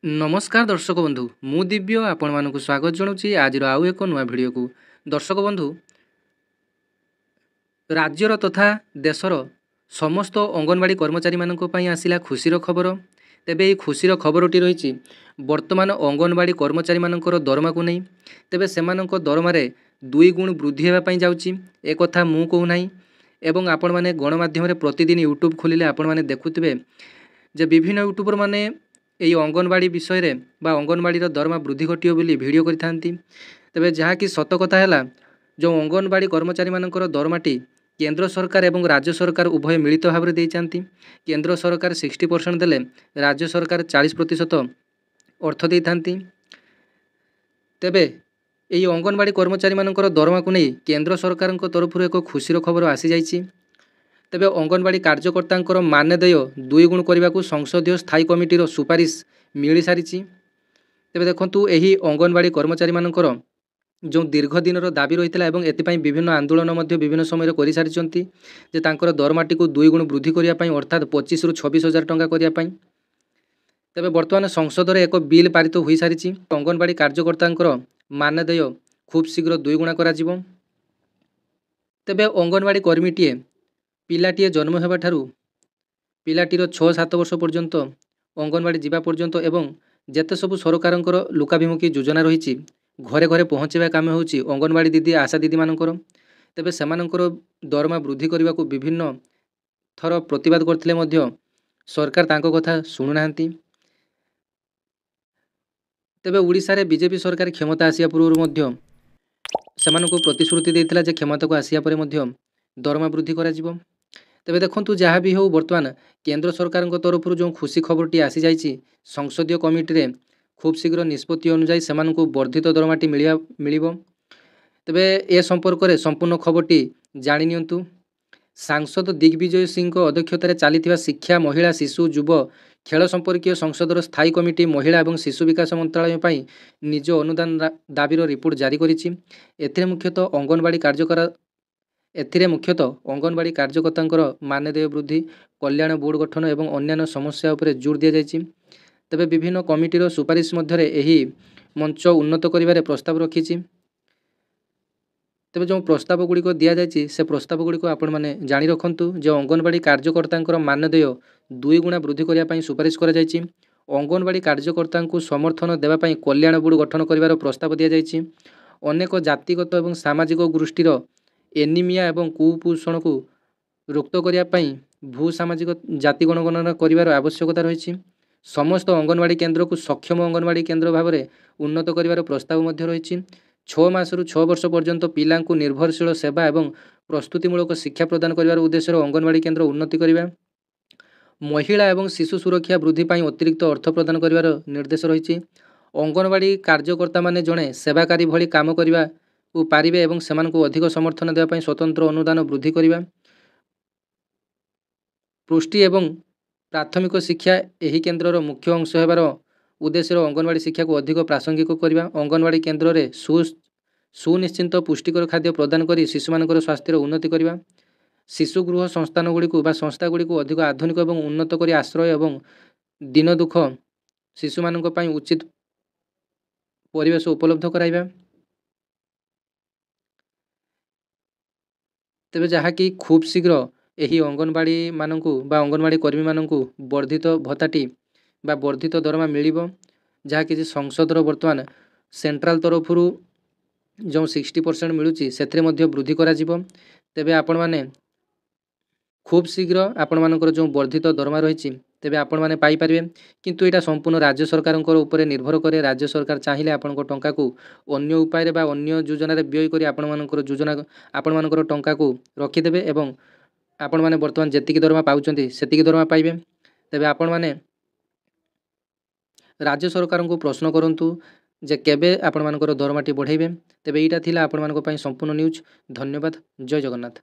नमस्कार दर्शक बंधु मु दिव्य आपण मानक स्वागत जनाऊँगी आज आउ एक नुआ भिडियो को। दर्शक बंधु राज्यर तथा देशर समस्त अंगनवाड़ी कर्मचारी मानक पई आसिला खुशीर खबर। तेबे ये खुशीर खबरटी रही वर्तमान अंगनवाड़ी कर्मचारी मानकर दरमा को नहीं। तेबे सेमानक दरमारे 2 गुण वृद्धि होगापी जाऊँगी एक कथा मु कहूना एवं आपण मैंने गणमाध्यम प्रतिदिन यूट्यूब खोलिले आपण मैंने देखुवे जे विभिन्न यूट्यूबर मैंने यही अंगनवाड़ी विषय रे बा अंगनवाड़ी दरमा वृद्धि घटियो बोली वीडियो करथांती। तेबे जहाँकि सत कथा है जो अंगनवाड़ी कर्मचारी मानकर दरमाटी केंद्र सरकार एवं राज्य सरकार उभय मिलित भाव में देइचांती। केंद्र सरकार 60% देले राज्य सरकार 40% अर्थ देइथांती। तेबे यही अंगनवाड़ी कर्मचारी मानकर दरमा को नहीं केंद्र सरकार तरफ एक खुशीर खबर आसी जाइछि। तेबे अंगनवाड़ी कार्यकर्ता मानदेय 2 गुण करने को संसदीय स्थायी कमिटीर सुपारिश मिल सारी। तेबे देखंतु एही अंगनवाड़ी कर्मचारी मानकर जो दीर्घ दिन दाबी रही है और एपाई विभिन्न आंदोलन विभिन्न समय कर सारी जे तांकर दरमाटी को 2 गुण वृद्धि करने अर्थात 25 ରୁ 26 हजार टंका करने। तेबे वर्तमान संसद में एक बिल पारित हो सारी। अंगनवाड़ी कार्यकर्ता मानदेय खूब शीघ्र 2 गुणा करा जिवो। तेबे अंगनवाड़ी कर्मीटीए पिलाटीए जन्म होगा ठारू पिलाटीर 6-7 वर्ष पर्यंत अंगनवाड़ी जीवा पर्यंत एवं जेते सब सरकार लोकाभिमुखी योजना रही घरे घरे पहुँचवा काम होची अंगनवाड़ी दीदी आशा दीदी मानकर। तेबे सेमानकर दरमा वृद्धि करने को विभिन्न थर प्रतिवाद करथिले मध्य सरकार तांको कथा शुणुनाहांती। तेबे ओडिशा रे बीजेपी सरकार क्षमता आसिया पूर्व मध्य सेमाननको प्रतिश्रुति देइथिला जे क्षमता को आसिया परे मध्य दरमा वृद्धि करा जिवो। तेबे देखंतु जहाँ भी हो वर्तमान केंद्र सरकार तरफ जो खुशी खबरटी आसी जाइछि संसदीय कमिटी रे खूब शीघ्र निष्पत्ति अनुसार सेमाननको वर्धित दरमाटी मिलिबो। तेबे ए संपर्क में संपूर्ण खबरटी जानि नियंतु। सांसद दिग्विजय सिंह अध्यक्षतार चली शिक्षा महिला शिशु युव खेल संपर्कीय संसदर स्थायी कमिटी महिला और शिशु विकास मंत्रालय पर निज अनुदान दाबीर रिपोर्ट जारी करिछि। एथिरे मुख्यतः अंगनवाड़ी कार्यकर्ता मानदेय वृद्धि कल्याण बोर्ड गठन और अन्य समस्या उपर जोर दि जाइछि। तेबे विभिन्न कमिटीर सुपारिश मध्य एही मंच उन्नत करिवारे प्रस्ताव रखिछि। तेबे जो प्रस्ताव गुड़िक दि जाइछि से प्रस्ताव गुड़िक आपण माने जानि रखंतु जे अंगनवाड़ी कार्यकर्ता मानदेय 2 गुणा वृद्धि करने पई सुपारिश करा जाइछि। अंगनवाड़ी कार्यकर्ता को समर्थन देवाई कल्याण बोर्ड गठन करिवार प्रस्ताव दि जाइछि। अनेक जातिगत और सामाजिक गोष्ठीर एनीमिया एवं कुपोषण को रोक्त करने भू सामाजिक जाति गणगणना करिवार आवश्यकता रही। समस्त अंगनवाड़ी केन्द्र को सक्षम अंगनवाड़ी केन्द्र भाव में उन्नत करिवार प्रस्ताव मध्य रही। 6 मास ରୁ 6 वर्ष पर्यंत पिला निर्भरशील सेवा और प्रस्तुतिमूलक शिक्षा प्रदान करिवार उद्देश्य अंगनवाड़ी केन्द्र उन्नति करिवा। महिला और शिशु सुरक्षा वृद्धि पाई अतिरिक्त अर्थ प्रदान करिवार निर्देश रही। अंगनवाड़ी कार्यकर्ता माने जड़े सेवाकारी भली काम करिवा पारिबे एवं सेमानकु अधिक समर्थन देवा पाई स्वतंत्र अनुदान वृद्धि करिवा। पुष्टि एवं प्राथमिक शिक्षा एही केन्द्रर मुख्य अंश होबार उद्देश्य अंगनवाड़ी शिक्षा को अधिक प्रासंगिक करवा। अंगनवाड़ी केन्द्र में सुनिश्चित पुष्टिकर खाद्य प्रदान कर शिशुमानकर स्वास्थ्यर उन्नति करवा। शिशुगृह संस्थान संस्था गुड़ी को अधिक आधुनिक और उन्नत कर आश्रय और दिन दुख शिशु मानक पई उचित परिवेश उपलब्ध कराइबा। तेबे जहाँकि खूब शीघ्र यही अंगनवाड़ी मानकु बा अंगनवाड़ी कर्मी मानकु वर्धित भत्ताटी बा वर्धित दरमा मिलिबो। जहाँकि संसदर वर्तमान सेंट्रल तरफ जो 60% मिलूची से वृद्धि करा जिवो। तेबे आपण माने खूब शीघ्र आपण मानकर जो वर्धित दरमा रही तेबे आपण माने पाई परिबे। किंतु एटा संपूर्ण राज्य सरकार ऊपर निर्भर करे। राज्य सरकार चाहिए आपण टंका को अन्य उपाय बा अन्य योजना रे व्यय करी आपण मानकर योजना आपण मानकर टंका को रखिदेबे एवं आपण माने वर्तमान जेतिकी दरमा पाउचंती सेतिकी दरमा पाइबे। तेबे आपण माने राज्य सरकार को प्रश्न करंतु जे केबे आपण मानकर दरमाटी बढ़ाइबे। तेबे एटा थिला आपण मानक पई संपूर्ण न्यूज। धन्यवाद। जय जगन्नाथ।